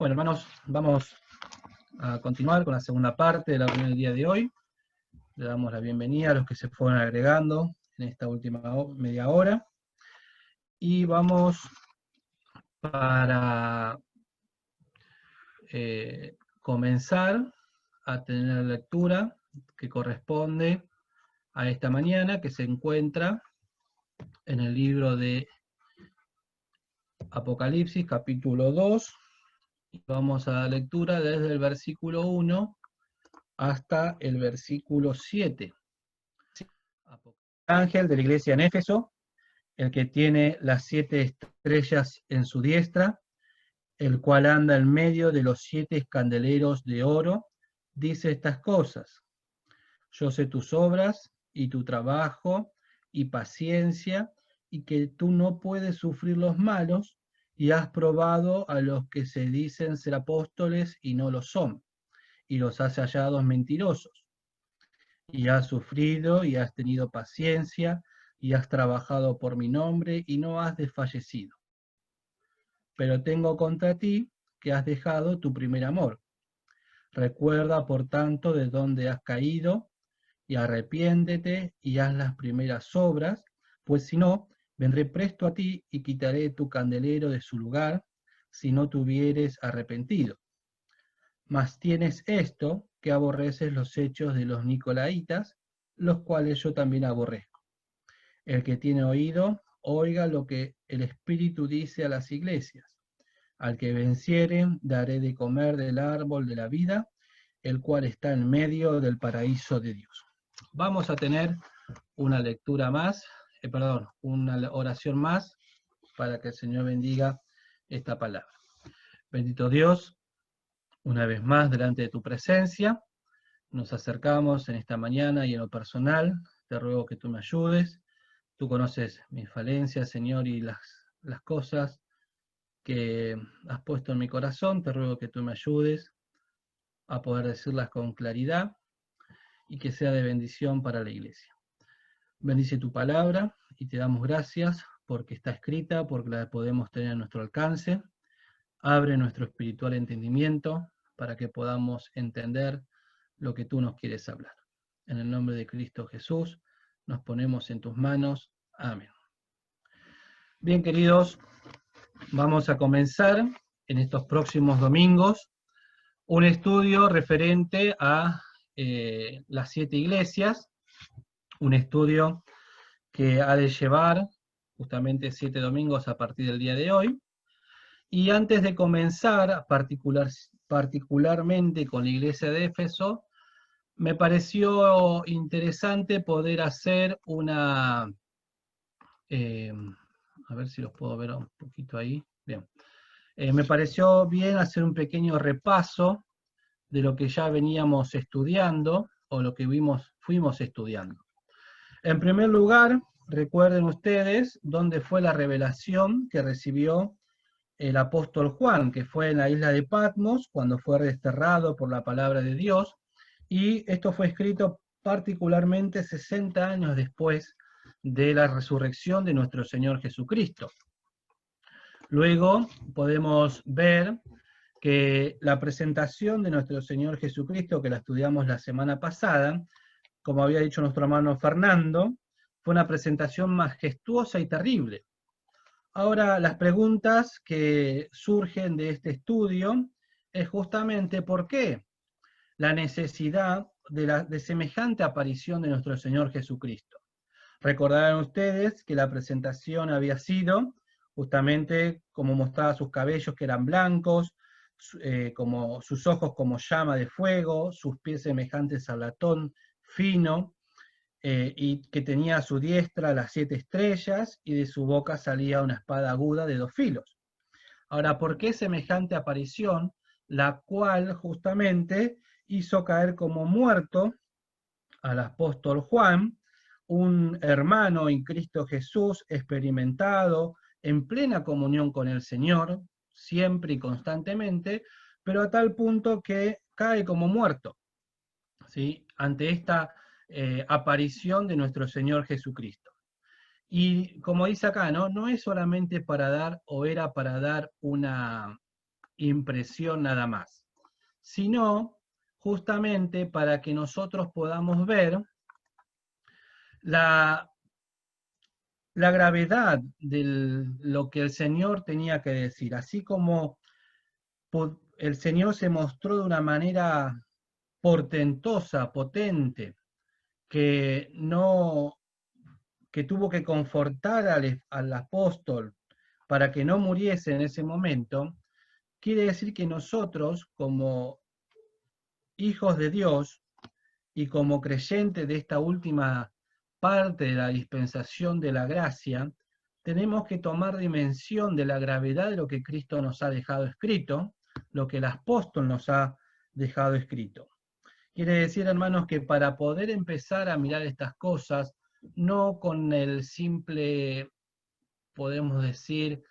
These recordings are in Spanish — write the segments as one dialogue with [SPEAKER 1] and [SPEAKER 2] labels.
[SPEAKER 1] Bueno, hermanos, vamos a continuar con la segunda parte de la reunión del día de hoy. Le damos la bienvenida a los que se fueron agregando en esta última media hora. Y vamos para comenzar a tener la lectura que corresponde a esta mañana, que se encuentra en el libro de Apocalipsis, capítulo 2. Y vamos a dar lectura desde el versículo 1 hasta el versículo 7. Ángel de la iglesia en Éfeso, el que tiene las 7 estrellas en su diestra, el cual anda en medio de los 7 candeleros de oro, dice estas cosas: yo sé tus obras y tu trabajo y paciencia, y que tú no puedes sufrir los malos, y has probado a los que se dicen ser apóstoles y no lo son, y los has hallado mentirosos. Y has sufrido y has tenido paciencia, y has trabajado por mi nombre, y no has desfallecido. Pero tengo contra ti que has dejado tu primer amor. Recuerda, por tanto, de dónde has caído, y arrepiéntete, y haz las primeras obras, pues si no, vendré presto a ti, y quitaré tu candelero de su lugar, si no te hubieres arrepentido. Mas tienes esto, que aborreces los hechos de los nicolaitas, los cuales yo también aborrezco. El que tiene oído, oiga lo que el Espíritu dice a las iglesias. Al que venciere, daré de comer del árbol de la vida, el cual está en medio del paraíso de Dios. Vamos a tener una lectura más, una oración más, para que el Señor bendiga esta palabra. Bendito Dios, una vez más delante de tu presencia, nos acercamos en esta mañana y en lo personal, te ruego que tú me ayudes. Tú conoces mis falencias, Señor, y las cosas que has puesto en mi corazón. Te ruego que tú me ayudes a poder decirlas con claridad y que sea de bendición para la iglesia. Bendice tu palabra y te damos gracias porque está escrita, porque la podemos tener a nuestro alcance. Abre nuestro espiritual entendimiento para que podamos entender lo que tú nos quieres hablar. En el nombre de Cristo Jesús, nos ponemos en tus manos. Amén. Bien, queridos, vamos a comenzar en estos próximos domingos un estudio referente a las 7 iglesias, un estudio que ha de llevar justamente 7 domingos a partir del día de hoy. Y antes de comenzar particularmente con la iglesia de Éfeso, me pareció interesante poder hacer una... a ver si los puedo ver un poquito ahí. Bien. Me pareció bien hacer un pequeño repaso de lo que ya veníamos estudiando, o lo que fuimos estudiando. En primer lugar, recuerden ustedes dónde fue la revelación que recibió el apóstol Juan, que fue en la isla de Patmos, cuando fue desterrado por la palabra de Dios, y esto fue escrito particularmente 60 años después de la resurrección de nuestro Señor Jesucristo. Luego podemos ver que la presentación de nuestro Señor Jesucristo, que la estudiamos la semana pasada, como había dicho nuestro hermano Fernando, fue una presentación majestuosa y terrible. Ahora, las preguntas que surgen de este estudio es justamente por qué la necesidad de semejante aparición de nuestro Señor Jesucristo. Recordarán ustedes que la presentación había sido justamente como mostraba sus cabellos que eran blancos, como sus ojos como llama de fuego, sus pies semejantes al latón fino, y que tenía a su diestra las 7 estrellas, y de su boca salía una espada aguda de 2 filos. Ahora, ¿por qué semejante aparición? La cual justamente hizo caer como muerto al apóstol Juan, un hermano en Cristo Jesús, experimentado, en plena comunión con el Señor, siempre y constantemente, pero a tal punto que cae como muerto, ¿sí?, ante esta aparición de nuestro Señor Jesucristo. Y como dice acá, no es solamente para dar, o era para dar una impresión nada más, sino justamente para que nosotros podamos ver la gravedad de lo que el Señor tenía que decir, así como el Señor se mostró de una manera portentosa, potente, que no, que tuvo que confortar al apóstol para que no muriese en ese momento, quiere decir que nosotros, como hijos de Dios y como creyentes de esta última parte de la dispensación de la gracia, tenemos que tomar dimensión de la gravedad de lo que Cristo nos ha dejado escrito, lo que el apóstol nos ha dejado escrito. Quiere decir, hermanos, que para poder empezar a mirar estas cosas, no con el simple, podemos decir,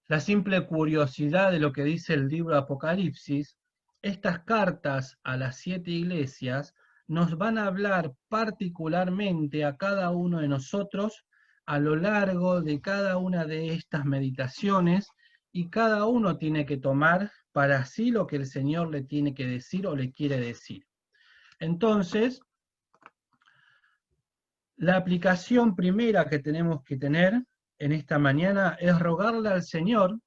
[SPEAKER 1] la simple curiosidad de lo que dice el libro de Apocalipsis, estas cartas a las 7 iglesias nos van a hablar particularmente a cada uno de nosotros a lo largo de cada una de estas meditaciones, y cada uno tiene que tomar para sí lo que el Señor le tiene que decir o le quiere decir. Entonces, la aplicación primera que tenemos que tener en esta mañana es rogarle al Señor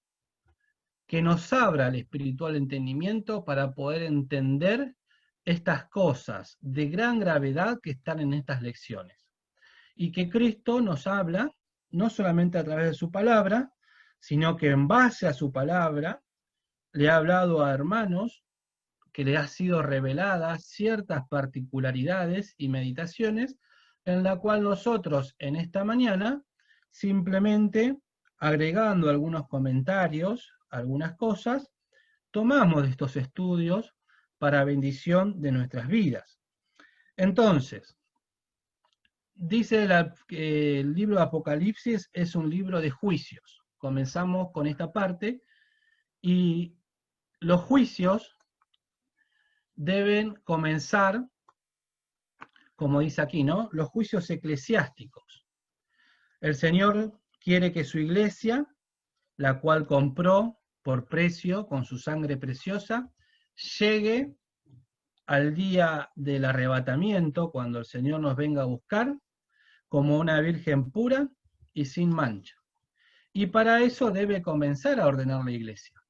[SPEAKER 1] que nos abra el espiritual entendimiento para poder entender estas cosas de gran gravedad que están en estas lecciones. Y que Cristo nos habla, no solamente a través de su palabra, sino que en base a su palabra le ha hablado a hermanos que le ha sido reveladas ciertas particularidades y meditaciones, en la cual nosotros en esta mañana, simplemente agregando algunos comentarios, algunas cosas, tomamos de estos estudios para bendición de nuestras vidas. Entonces, dice el libro de Apocalipsis es un libro de juicios. Comenzamos con esta parte, y los juicios deben comenzar, como dice aquí, ¿no? Los juicios eclesiásticos. El Señor quiere que su iglesia, la cual compró por precio, con su sangre preciosa, llegue al día del arrebatamiento, cuando el Señor nos venga a buscar, como una virgen pura y sin mancha. Y para eso debe comenzar a ordenar la iglesia.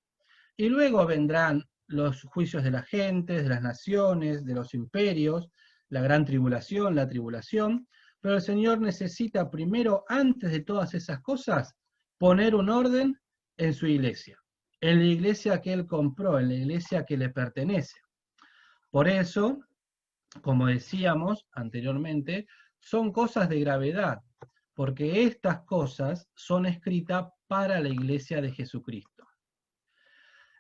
[SPEAKER 1] Y luego vendrán los juicios de las gentes, de las naciones, de los imperios, la gran tribulación, la tribulación, pero el Señor necesita primero, antes de todas esas cosas, poner un orden en su iglesia, en la iglesia que Él compró, en la iglesia que le pertenece. Por eso, como decíamos anteriormente, son cosas de gravedad, porque estas cosas son escritas para la iglesia de Jesucristo.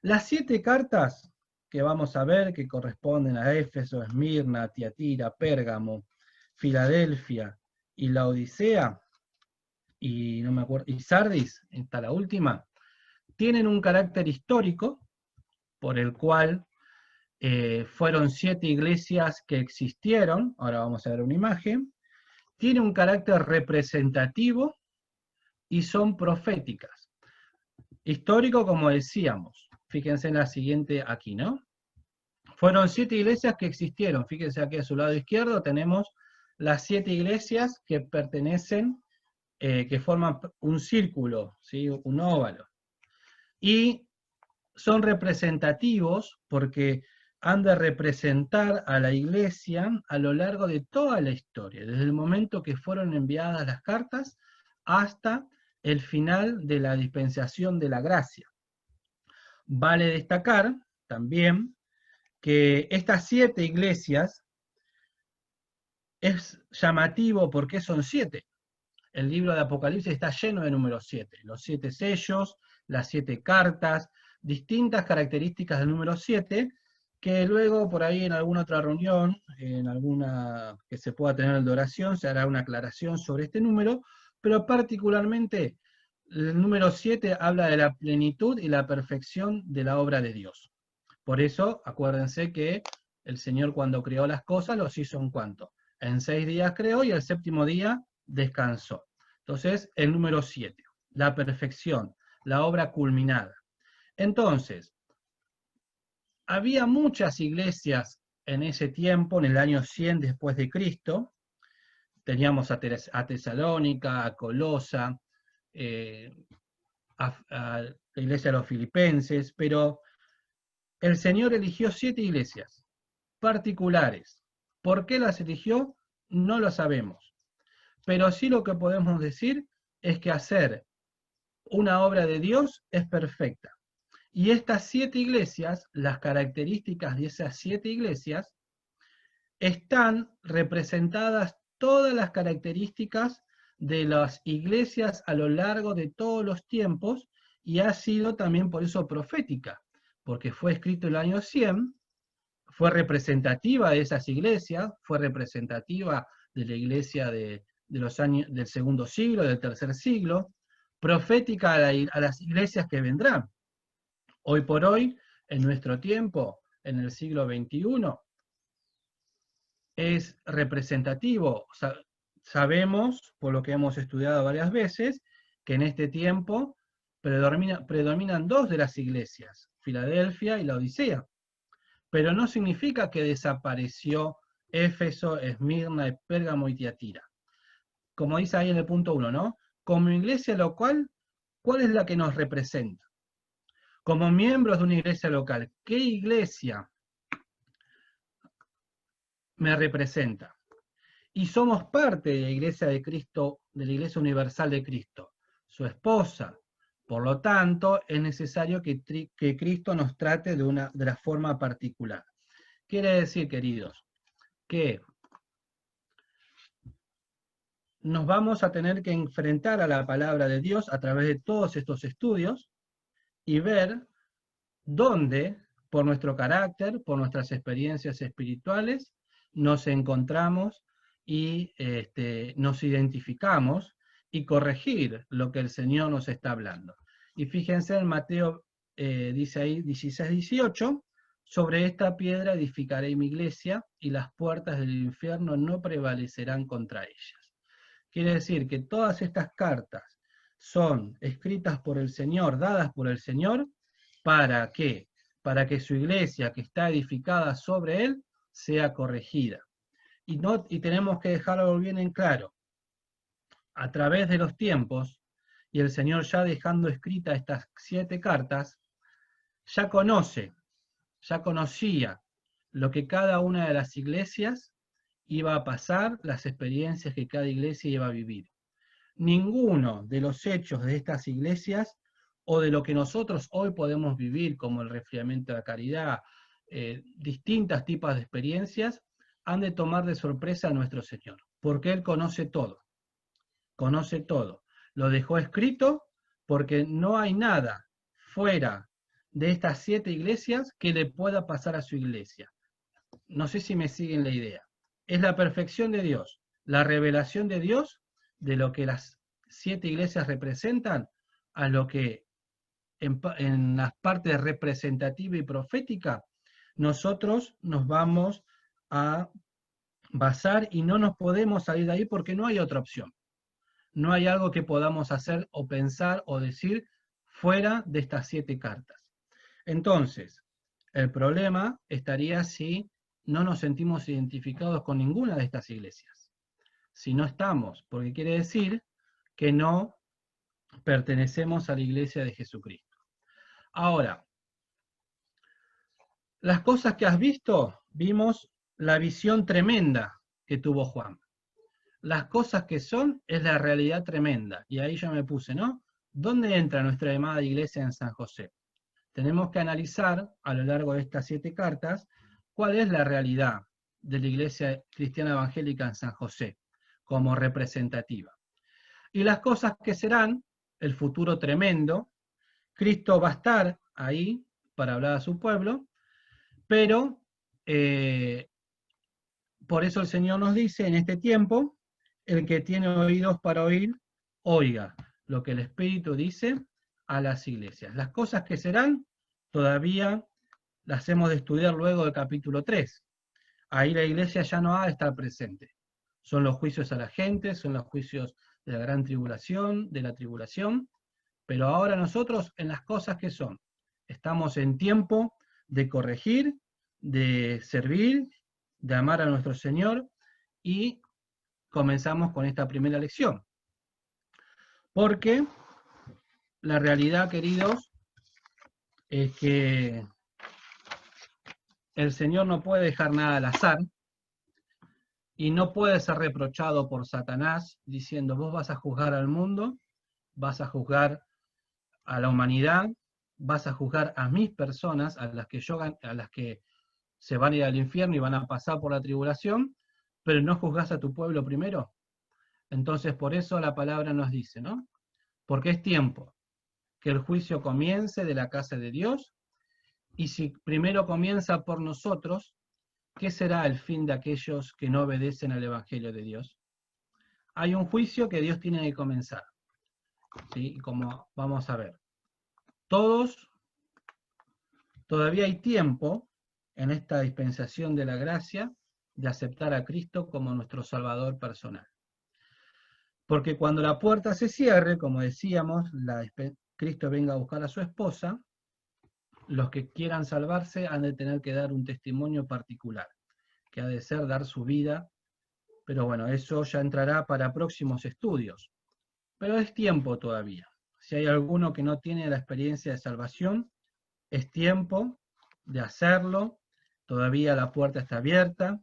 [SPEAKER 1] Las 7 cartas que vamos a ver, que corresponden a Éfeso, Esmirna, Tiatira, Pérgamo, Filadelfia y la Odisea, y no me acuerdo, y Sardis, está la última, tienen un carácter histórico, por el cual fueron 7 iglesias que existieron, ahora vamos a ver una imagen, tiene un carácter representativo y son proféticas. Histórico, como decíamos, fíjense en la siguiente aquí, ¿no? Fueron 7 iglesias que existieron, fíjense aquí a su lado izquierdo tenemos las 7 iglesias que pertenecen, que forman un círculo, ¿sí? Un óvalo. Y son representativos porque han de representar a la iglesia a lo largo de toda la historia, desde el momento que fueron enviadas las cartas hasta el final de la dispensación de la gracia. Vale destacar también que estas 7 iglesias es llamativo porque son 7. El libro de Apocalipsis está lleno de números 7, los 7 sellos, las 7 cartas, distintas características del número 7, que luego por ahí en alguna otra reunión, en alguna que se pueda tener de oración, se hará una aclaración sobre este número, pero particularmente el número 7 habla de la plenitud y la perfección de la obra de Dios. Por eso, acuérdense que el Señor cuando creó las cosas los hizo en cuánto. En 6 días creó y el 7º día descansó. Entonces, el número 7, la perfección, la obra culminada. Entonces, había muchas iglesias en ese tiempo, en el año 100 después de Cristo. Teníamos a Tesalónica, a Colosa, a la iglesia de los filipenses, pero el Señor eligió 7 iglesias particulares. ¿Por qué las eligió? No lo sabemos. Pero sí lo que podemos decir es que hacer una obra de Dios es perfecta. Y estas 7 iglesias, las características de esas 7 iglesias, están representadas todas las características de las iglesias a lo largo de todos los tiempos, y ha sido también por eso profética, porque fue escrito el año 100, fue representativa de esas iglesias, fue representativa de la iglesia de los años del segundo siglo, del tercer siglo, profética a las iglesias que vendrán. Hoy por hoy, en nuestro tiempo, en el siglo XXI, es representativo. Sabemos, por lo que hemos estudiado varias veces, que en este tiempo predominan 2 de las iglesias, Filadelfia y la Odisea. Pero no significa que desapareció Éfeso, Esmirna, Pérgamo y Tiatira. Como dice ahí en el punto 1, ¿no? Como iglesia local, ¿cuál es la que nos representa? Como miembros de una iglesia local, ¿qué iglesia me representa? Y somos parte de la iglesia de Cristo, de la iglesia universal de Cristo, su esposa. Por lo tanto, es necesario que Cristo nos trate de la forma particular. Quiere decir, queridos, que nos vamos a tener que enfrentar a la palabra de Dios a través de todos estos estudios y ver dónde, por nuestro carácter, por nuestras experiencias espirituales, nos encontramos y nos identificamos y corregir lo que el Señor nos está hablando. Y fíjense en Mateo, dice ahí 16-18, sobre esta piedra edificaré mi iglesia y las puertas del infierno no prevalecerán contra ellas. Quiere decir que todas estas cartas son escritas por el Señor, dadas por el Señor, ¿para qué? Para que su iglesia, que está edificada sobre él, sea corregida. Y tenemos que dejarlo bien en claro. A través de los tiempos, y el Señor ya dejando escritas estas 7 cartas, ya conocía lo que cada una de las iglesias iba a pasar, las experiencias que cada iglesia iba a vivir. Ninguno de los hechos de estas iglesias o de lo que nosotros hoy podemos vivir, como el resfriamiento de la caridad, distintos tipos de experiencias, han de tomar de sorpresa a nuestro Señor, porque Él conoce todo, lo dejó escrito porque no hay nada fuera de estas 7 iglesias que le pueda pasar a su iglesia. No sé si me siguen la idea. Es la perfección de Dios, la revelación de Dios de lo que las 7 iglesias representan, a lo que en las partes representativa y profética nosotros nos vamos a basar y no nos podemos salir de ahí porque no hay otra opción. No hay algo que podamos hacer o pensar o decir fuera de estas 7 cartas. Entonces, el problema estaría si no nos sentimos identificados con ninguna de estas iglesias. Si no estamos, porque quiere decir que no pertenecemos a la iglesia de Jesucristo. Ahora, las cosas que has visto, vimos la visión tremenda que tuvo Juan. Las cosas que son es la realidad tremenda. Y ahí yo me puse, ¿no? ¿Dónde entra nuestra amada iglesia en San José? Tenemos que analizar a lo largo de estas 7 cartas cuál es la realidad de la iglesia cristiana evangélica en San José como representativa. Y las cosas que serán, el futuro tremendo, Cristo va a estar ahí para hablar a su pueblo, pero por eso el Señor nos dice en este tiempo, el que tiene oídos para oír, oiga lo que el Espíritu dice a las iglesias. Las cosas que serán, todavía las hemos de estudiar luego del capítulo 3. Ahí la iglesia ya no ha de estar presente. Son los juicios a la gente, son los juicios de la gran tribulación, de la tribulación, pero ahora nosotros en las cosas que son, Estamos en tiempo de corregir, de servir, de amar a nuestro Señor, y comenzamos con esta primera lección. Porque la realidad, queridos, es que el Señor no puede dejar nada al azar, y no puede ser reprochado por Satanás diciendo, vos vas a juzgar al mundo, vas a juzgar a la humanidad, vas a juzgar a mis personas, a las que se van a ir al infierno y van a pasar por la tribulación, pero no juzgás a tu pueblo primero. Entonces por eso la palabra nos dice, ¿no? Porque es tiempo que el juicio comience de la casa de Dios, y si primero comienza por nosotros, ¿qué será el fin de aquellos que no obedecen al Evangelio de Dios? Hay un juicio que Dios tiene que comenzar, ¿sí? Como vamos a ver. Todavía hay tiempo en esta dispensación de la gracia de aceptar a Cristo como nuestro Salvador personal. Porque cuando la puerta se cierre, como decíamos, Cristo venga a buscar a su esposa, los que quieran salvarse han de tener que dar un testimonio particular, que ha de ser dar su vida, pero bueno, eso ya entrará para próximos estudios. Pero es tiempo todavía. Si hay alguno que no tiene la experiencia de salvación, es tiempo de hacerlo. Todavía la puerta está abierta,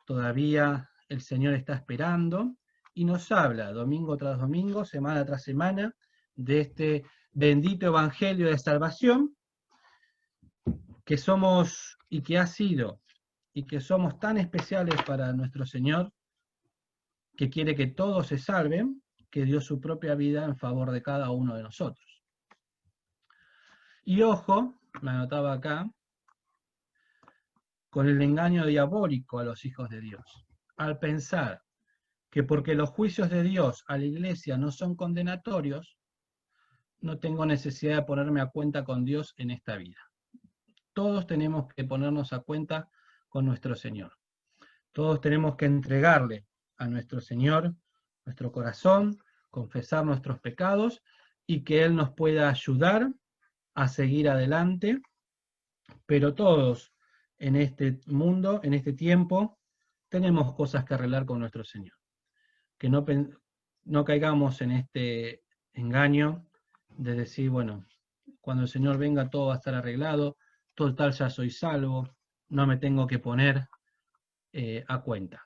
[SPEAKER 1] todavía el Señor está esperando, y nos habla domingo tras domingo, semana tras semana, de este bendito evangelio de salvación, que somos y que ha sido y que somos tan especiales para nuestro Señor, que quiere que todos se salven, que dio su propia vida en favor de cada uno de nosotros. Y ojo, me anotaba acá, con el engaño diabólico a los hijos de Dios, al pensar que porque los juicios de Dios a la iglesia no son condenatorios, no tengo necesidad de ponerme a cuenta con Dios en esta vida. Todos tenemos que ponernos a cuenta con nuestro Señor. Todos tenemos que entregarle a nuestro Señor nuestro corazón, confesar nuestros pecados, y que Él nos pueda ayudar a seguir adelante. Pero todos en este mundo, en este tiempo, tenemos cosas que arreglar con nuestro Señor. Que no caigamos en este engaño de decir, bueno, cuando el Señor venga todo va a estar arreglado, total ya soy salvo, no me tengo que poner a cuenta.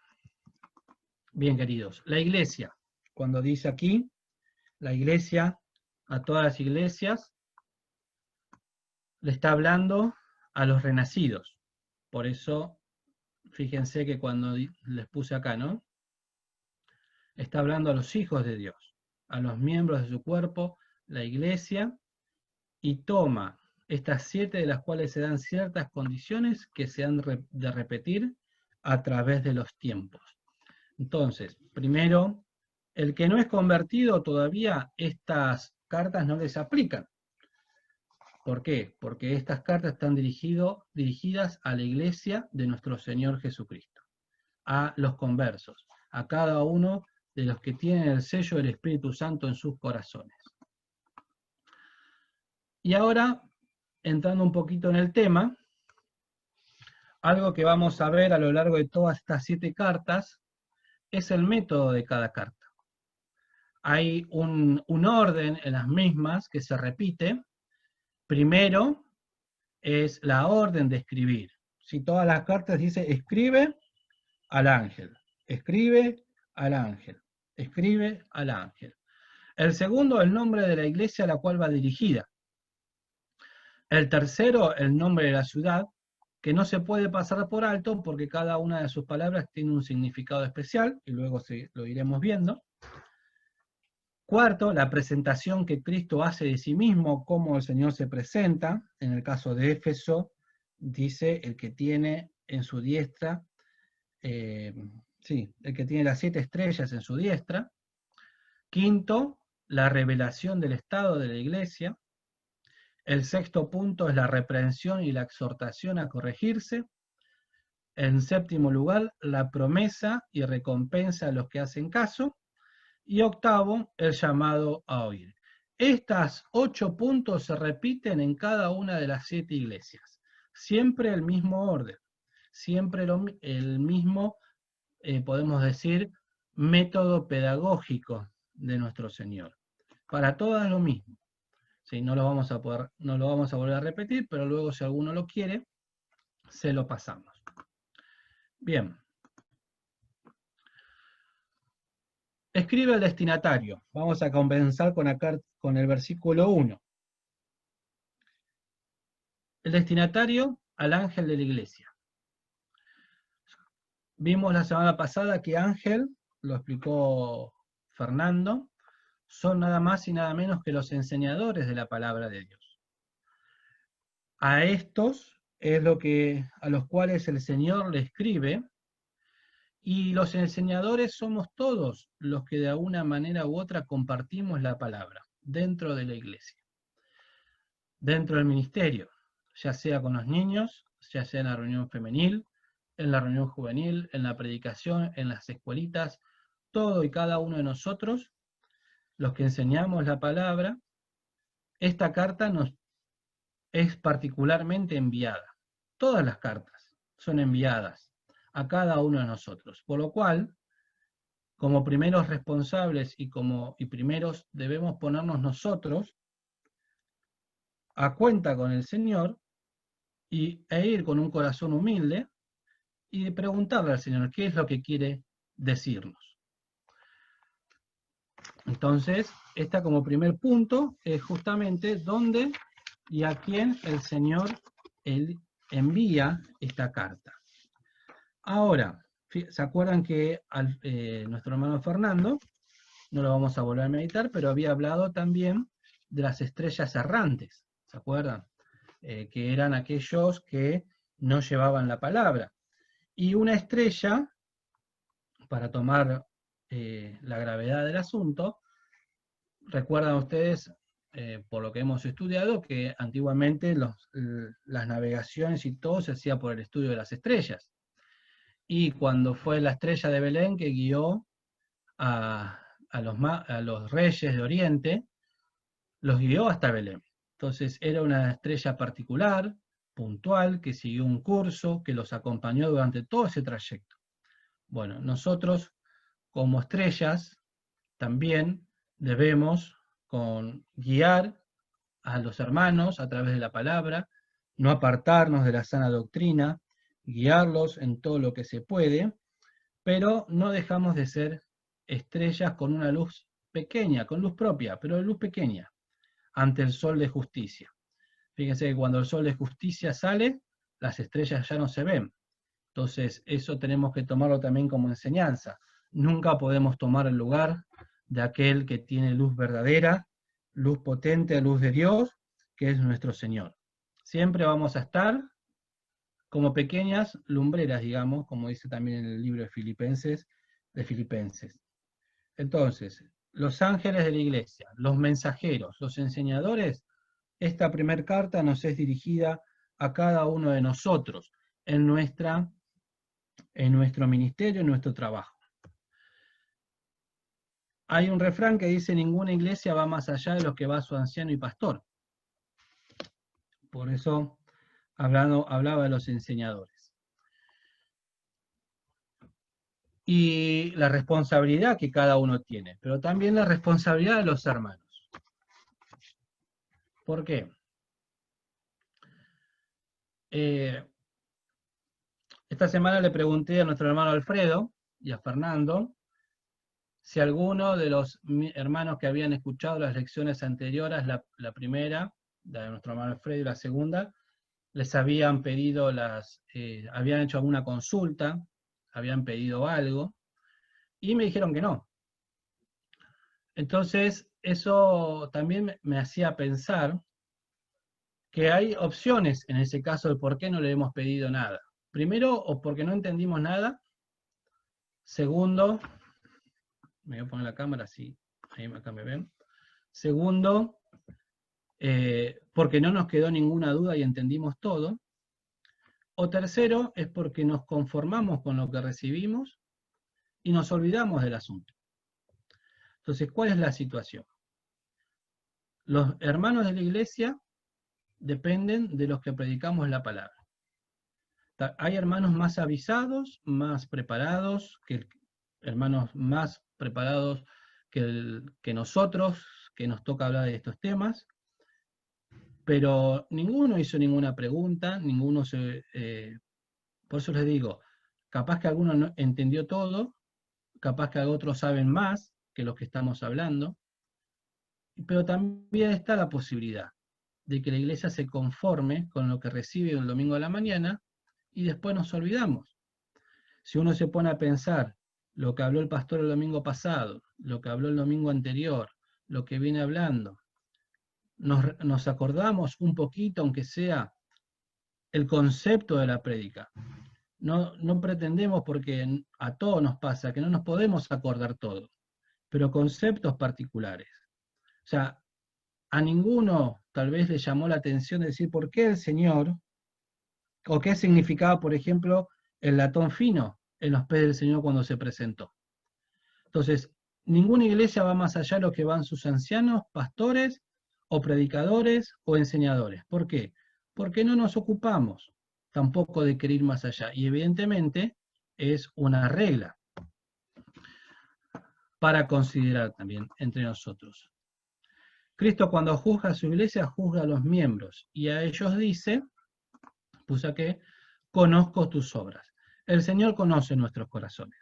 [SPEAKER 1] Bien, queridos, la iglesia, cuando dice aquí, la iglesia, a todas las iglesias, le está hablando a los renacidos. Por eso, fíjense que cuando les puse acá, ¿no? Está hablando a los hijos de Dios, a los miembros de su cuerpo, la iglesia, y toma estas 7 de las cuales se dan ciertas condiciones que se han de repetir a través de los tiempos. Entonces, primero, el que no es convertido todavía, estas cartas no les aplican. ¿Por qué? Porque estas cartas están dirigidas a la iglesia de nuestro Señor Jesucristo, a los conversos, a cada uno de los que tienen el sello del Espíritu Santo en sus corazones. Y ahora, entrando un poquito en el tema, algo que vamos a ver a lo largo de todas estas 7 cartas es el método de cada carta. Hay un orden en las mismas que se repite. Primero es la orden de escribir. Si todas las cartas dice escribe al ángel, escribe al ángel, escribe al ángel. El segundo, el nombre de la iglesia a la cual va dirigida. El tercero, el nombre de la ciudad, que no se puede pasar por alto porque cada una de sus palabras tiene un significado especial, y luego lo iremos viendo. Cuarto, la presentación que Cristo hace de sí mismo, cómo el Señor se presenta. En el caso de Éfeso, dice el que tiene en su diestra, el que tiene las 7 estrellas en su diestra. Quinto, la revelación del estado de la iglesia. El sexto punto es la reprensión y la exhortación a corregirse. En séptimo lugar, la promesa y recompensa a los que hacen caso. Y octavo, el llamado a oír. Estos 8 puntos se repiten en cada una de las 7 iglesias. Siempre el mismo orden, siempre el mismo, podemos decir, método pedagógico de nuestro Señor. Para todas lo mismo. Sí, no lo vamos a volver a repetir, pero luego si alguno lo quiere, se lo pasamos. Bien. Escribe el destinatario. Vamos a comenzar con el versículo 1. El destinatario al ángel de la iglesia. Vimos la semana pasada que ángel, lo explicó Fernando, son nada más y nada menos que los enseñadores de la palabra de Dios. A estos es a los cuales el Señor le escribe, y los enseñadores somos todos los que de alguna manera u otra compartimos la palabra dentro de la iglesia, dentro del ministerio, ya sea con los niños, ya sea en la reunión femenil, en la reunión juvenil, en la predicación, en las escuelitas, todo y cada uno de nosotros, los que enseñamos la palabra, esta carta nos es particularmente enviada. Todas las cartas son enviadas a cada uno de nosotros, por lo cual, como primeros responsables y primeros debemos ponernos nosotros a cuenta con el Señor e ir con un corazón humilde y preguntarle al Señor qué es lo que quiere decirnos. Entonces, esta como primer punto es justamente dónde y a quién el Señor envía esta carta. Ahora, ¿se acuerdan que nuestro hermano Fernando, no lo vamos a volver a meditar, pero había hablado también de las estrellas errantes? ¿Se acuerdan? Que eran aquellos que no llevaban la palabra. Y una estrella, para tomar la gravedad del asunto, recuerdan ustedes, por lo que hemos estudiado, que antiguamente las navegaciones y todo se hacía por el estudio de las estrellas. Y cuando fue la estrella de Belén que guió a los reyes de Oriente, los guió hasta Belén. Entonces era una estrella particular, puntual, que siguió un curso, que los acompañó durante todo ese trayecto. Bueno, nosotros como estrellas también debemos guiar a los hermanos a través de la palabra, no apartarnos de la sana doctrina, guiarlos en todo lo que se puede, pero no dejamos de ser estrellas con una luz pequeña, con luz propia, pero de luz pequeña, ante el sol de justicia. Fíjense que cuando el sol de justicia sale, las estrellas ya no se ven. Entonces, eso tenemos que tomarlo también como enseñanza. Nunca podemos tomar el lugar de aquel que tiene luz verdadera, luz potente, luz de Dios, que es nuestro Señor. Siempre vamos a estar como pequeñas lumbreras, digamos, como dice también en el libro de Filipenses. Entonces, los ángeles de la iglesia, los mensajeros, los enseñadores, esta primera carta nos es dirigida a cada uno de nosotros en nuestro ministerio, en nuestro trabajo. Hay un refrán que dice: ninguna iglesia va más allá de lo que va su anciano y pastor. Por eso hablaba de los enseñadores. Y la responsabilidad que cada uno tiene, pero también la responsabilidad de los hermanos. ¿Por qué? Esta semana le pregunté a nuestro hermano Alfredo y a Fernando si alguno de los hermanos que habían escuchado las lecciones anteriores, la primera, la de nuestro hermano Alfredo, y la segunda, les habían pedido habían hecho alguna consulta, habían pedido algo, y me dijeron que no. Entonces, eso también me hacía pensar que hay opciones en ese caso de por qué no le hemos pedido nada. Primero, o porque no entendimos nada. Segundo, me voy a poner la cámara así, acá me ven. Segundo, porque no nos quedó ninguna duda y entendimos todo. O tercero, es porque nos conformamos con lo que recibimos y nos olvidamos del asunto. Entonces, ¿cuál es la situación? Los hermanos de la iglesia dependen de los que predicamos la palabra. Hay hermanos más avisados, más preparados, hermanos más preparados que nosotros, que nos toca hablar de estos temas, pero ninguno hizo ninguna pregunta, por eso les digo, capaz que alguno no entendió todo, capaz que otros saben más que los que estamos hablando, pero también está la posibilidad de que la iglesia se conforme con lo que recibe el domingo a la mañana y después nos olvidamos. Si uno se pone a pensar lo que habló el pastor el domingo pasado, lo que habló el domingo anterior, lo que viene hablando, nos acordamos un poquito, aunque sea el concepto de la prédica. No pretendemos, porque a todos nos pasa, que no nos podemos acordar todo, pero conceptos particulares. O sea, a ninguno tal vez le llamó la atención de decir por qué el Señor, o qué significaba, por ejemplo, el latón fino en los pies del Señor cuando se presentó. Entonces, ninguna iglesia va más allá de lo que van sus ancianos, pastores, o predicadores, o enseñadores. ¿Por qué? Porque no nos ocupamos tampoco de querer ir más allá. Y evidentemente es una regla para considerar también entre nosotros. Cristo, cuando juzga a su iglesia, juzga a los miembros, y a ellos dice, puse que conozco tus obras. El Señor conoce nuestros corazones,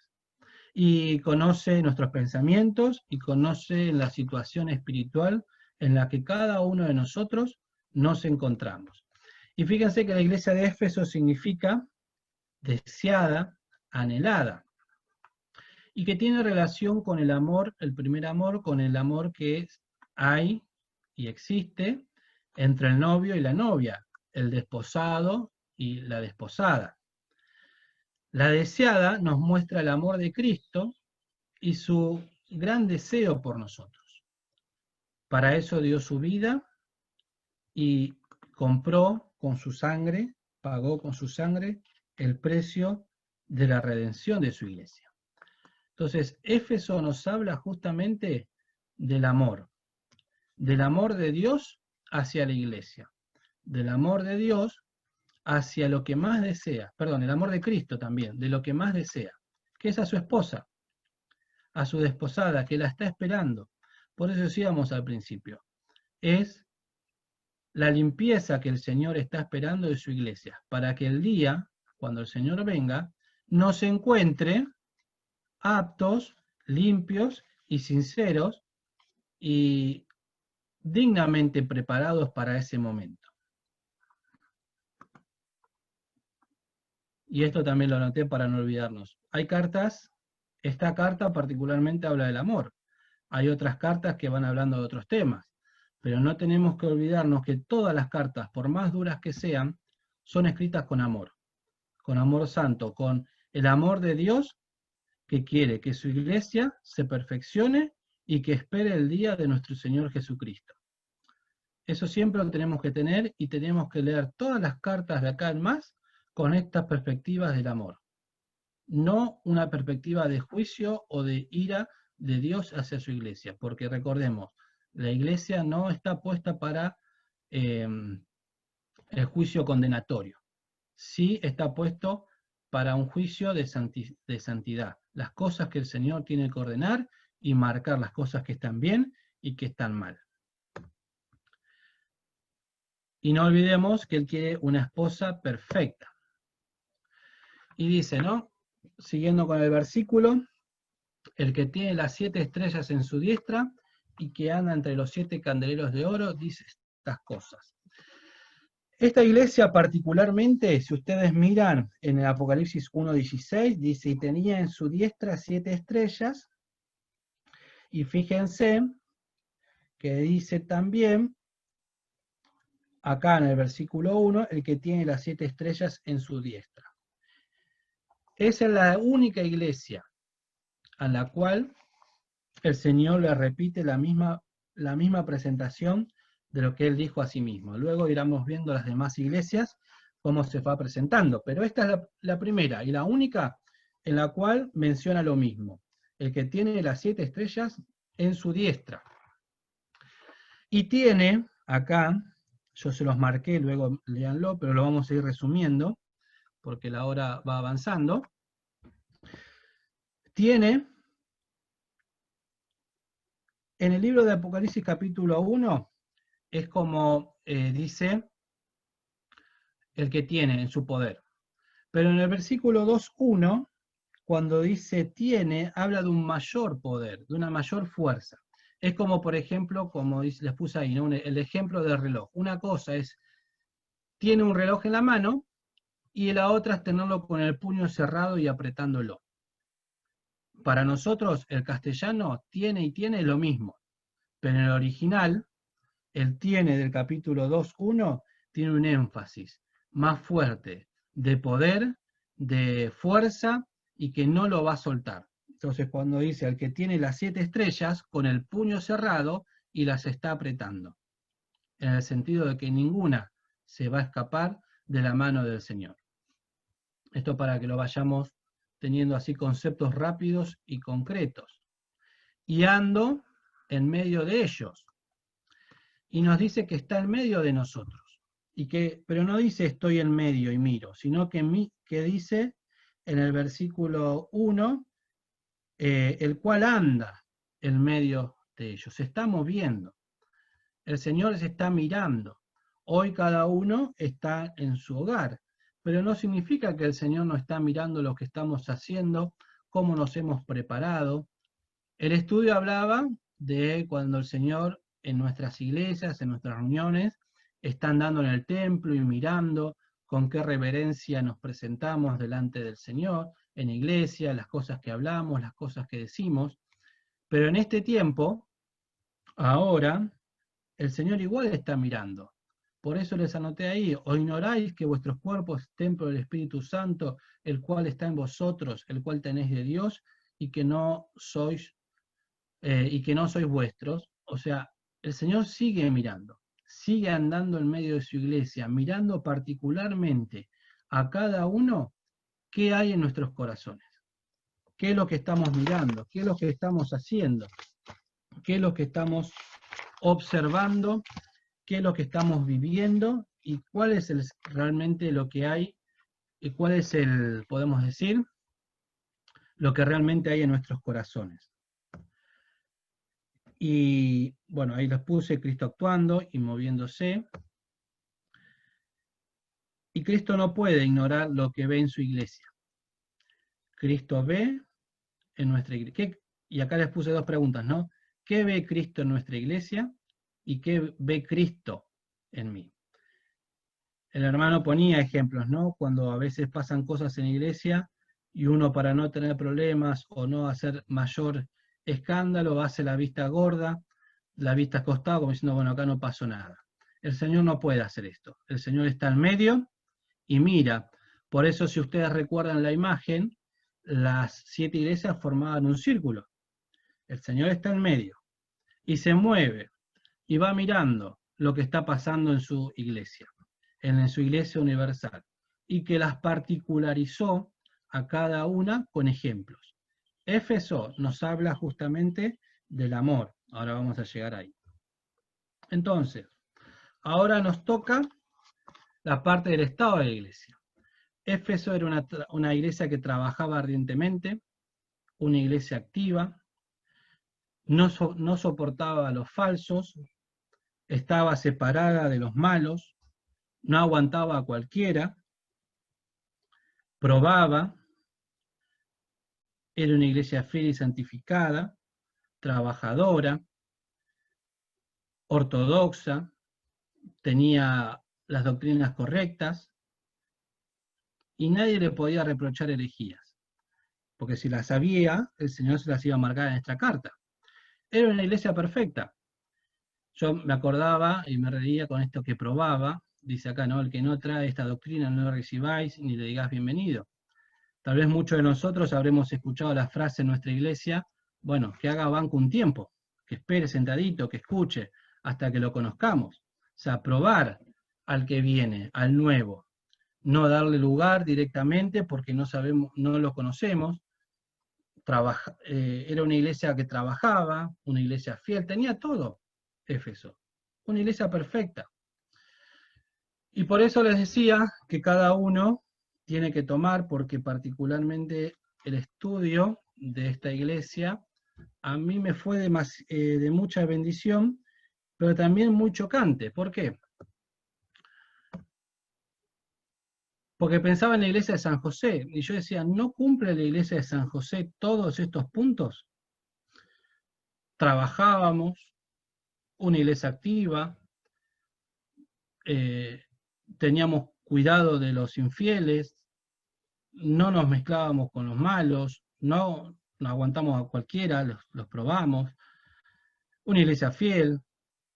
[SPEAKER 1] y conoce nuestros pensamientos, y conoce la situación espiritual en la que cada uno de nosotros nos encontramos. Y fíjense que la iglesia de Éfeso significa deseada, anhelada, y que tiene relación con el amor, el primer amor, con el amor que hay y existe entre el novio y la novia, el desposado y la desposada. La deseada nos muestra el amor de Cristo y su gran deseo por nosotros. Para eso dio su vida y compró con su sangre, pagó con su sangre el precio de la redención de su iglesia. Entonces, Éfeso nos habla justamente del amor de Dios hacia la iglesia, del amor de Dios hacia lo que más desea, perdón, el amor de Cristo también, de lo que más desea, que es a su esposa, a su desposada, que la está esperando. Por eso decíamos al principio, es la limpieza que el Señor está esperando de su iglesia, para que el día, cuando el Señor venga, nos encuentre aptos, limpios y sinceros y dignamente preparados para ese momento. Y esto también lo anoté para no olvidarnos. Hay cartas, esta carta particularmente habla del amor. Hay otras cartas que van hablando de otros temas, pero no tenemos que olvidarnos que todas las cartas, por más duras que sean, son escritas con amor santo, con el amor de Dios que quiere que su iglesia se perfeccione y que espere el día de nuestro Señor Jesucristo. Eso siempre lo tenemos que tener y tenemos que leer todas las cartas de acá en más con estas perspectivas del amor. No una perspectiva de juicio o de ira de Dios hacia su iglesia, porque recordemos, la iglesia no está puesta para el juicio condenatorio. Sí está puesto para un juicio de santidad. Las cosas que el Señor tiene que ordenar y marcar las cosas que están bien y que están mal. Y no olvidemos que Él quiere una esposa perfecta. Y dice, ¿no? Siguiendo con el versículo, el que tiene las 7 estrellas en su diestra y que anda entre los 7 candeleros de oro, dice estas cosas. Esta iglesia particularmente, si ustedes miran en el Apocalipsis 1:16, dice, y tenía en su diestra 7 estrellas, y fíjense que dice también, acá en el versículo 1, el que tiene las 7 estrellas en su diestra. Esa es la única iglesia a la cual el Señor le repite la misma presentación de lo que Él dijo a sí mismo. Luego iremos viendo las demás iglesias cómo se va presentando, pero esta es la primera y la única en la cual menciona lo mismo, el que tiene las 7 estrellas en su diestra. Y tiene acá, yo se los marqué, luego léanlo, pero lo vamos a ir resumiendo, porque la hora va avanzando. Tiene, en el libro de Apocalipsis capítulo 1, es como dice el que tiene en su poder. Pero en el versículo 2.1, cuando dice tiene, habla de un mayor poder, de una mayor fuerza. Es como, por ejemplo, como les puse ahí, ¿no? El ejemplo del reloj. Una cosa es, tiene un reloj en la mano, y la otra es tenerlo con el puño cerrado y apretándolo. Para nosotros, el castellano tiene y tiene lo mismo, pero en el original, el tiene del capítulo 2.1 tiene un énfasis más fuerte de poder, de fuerza, y que no lo va a soltar. Entonces, cuando dice el que tiene las 7 estrellas, con el puño cerrado y las está apretando, en el sentido de que ninguna se va a escapar de la mano del Señor. Esto para que lo vayamos teniendo así conceptos rápidos y concretos. Y ando en medio de ellos. Y nos dice que está en medio de nosotros. Pero no dice estoy en medio y miro, sino que dice en el versículo 1, el cual anda en medio de ellos. Se está moviendo. El Señor se está mirando. Hoy cada uno está en su hogar, pero no significa que el Señor no está mirando lo que estamos haciendo, cómo nos hemos preparado. El estudio hablaba de cuando el Señor en nuestras iglesias, en nuestras reuniones, está andando en el templo y mirando con qué reverencia nos presentamos delante del Señor, en iglesia, las cosas que hablamos, las cosas que decimos. Pero en este tiempo, ahora, el Señor igual está mirando. Por eso les anoté ahí, o ignoráis que vuestros cuerpos es templo del Espíritu Santo, el cual está en vosotros, el cual tenéis de Dios, y que no sois vuestros. O sea, el Señor sigue mirando, sigue andando en medio de su iglesia, mirando particularmente a cada uno qué hay en nuestros corazones, qué es lo que estamos mirando, qué es lo que estamos haciendo, qué es lo que estamos observando, qué es lo que estamos viviendo y cuál es realmente lo que hay y cuál es podemos decir, lo que realmente hay en nuestros corazones. Y bueno, ahí les puse Cristo actuando y moviéndose. Y Cristo no puede ignorar lo que ve en su iglesia. Cristo ve en nuestra iglesia. Y acá les puse dos preguntas, ¿no? ¿Qué ve Cristo en nuestra iglesia? ¿Y qué ve Cristo en mí? El hermano ponía ejemplos, ¿no? Cuando a veces pasan cosas en la iglesia y uno, para no tener problemas o no hacer mayor escándalo, hace la vista gorda, la vista acostada, como diciendo, bueno, acá no pasó nada. El Señor no puede hacer esto. El Señor está en medio y mira. Por eso, si ustedes recuerdan la imagen, las 7 iglesias formaban un círculo. El Señor está en medio y se mueve y va mirando lo que está pasando en su iglesia universal, y que las particularizó a cada una con ejemplos. Éfeso nos habla justamente del amor. Ahora vamos a llegar ahí. Entonces, ahora nos toca la parte del estado de la iglesia. Éfeso era una iglesia que trabajaba ardientemente, una iglesia activa, no soportaba a los falsos, estaba separada de los malos, no aguantaba a cualquiera, probaba, era una iglesia fiel y santificada, trabajadora, ortodoxa, tenía las doctrinas correctas, y nadie le podía reprochar herejías, porque si las sabía, el Señor se las iba a marcar en esta carta. Era una iglesia perfecta. Yo me acordaba y me reía con esto que probaba, dice acá, ¿no? El que no trae esta doctrina no lo recibáis ni le digáis bienvenido. Tal vez muchos de nosotros habremos escuchado la frase en nuestra iglesia, bueno, que haga banco un tiempo, que espere sentadito, que escuche, hasta que lo conozcamos. O sea, probar al que viene, al nuevo. No darle lugar directamente porque no sabemos, no lo conocemos. Era una iglesia que trabajaba, una iglesia fiel, tenía todo, Éfeso. una iglesia perfecta. Y por eso les decía que cada uno tiene que tomar, porque particularmente el estudio de esta iglesia a mí me fue de mucha bendición, pero también muy chocante. ¿Por qué? Porque pensaba en la iglesia de San José, y yo decía, ¿no cumple la iglesia de San José todos estos puntos? Trabajábamos, una iglesia activa, eh, teníamos cuidado de los infieles, no nos mezclábamos con los malos, no aguantamos a cualquiera, los probamos, una iglesia fiel,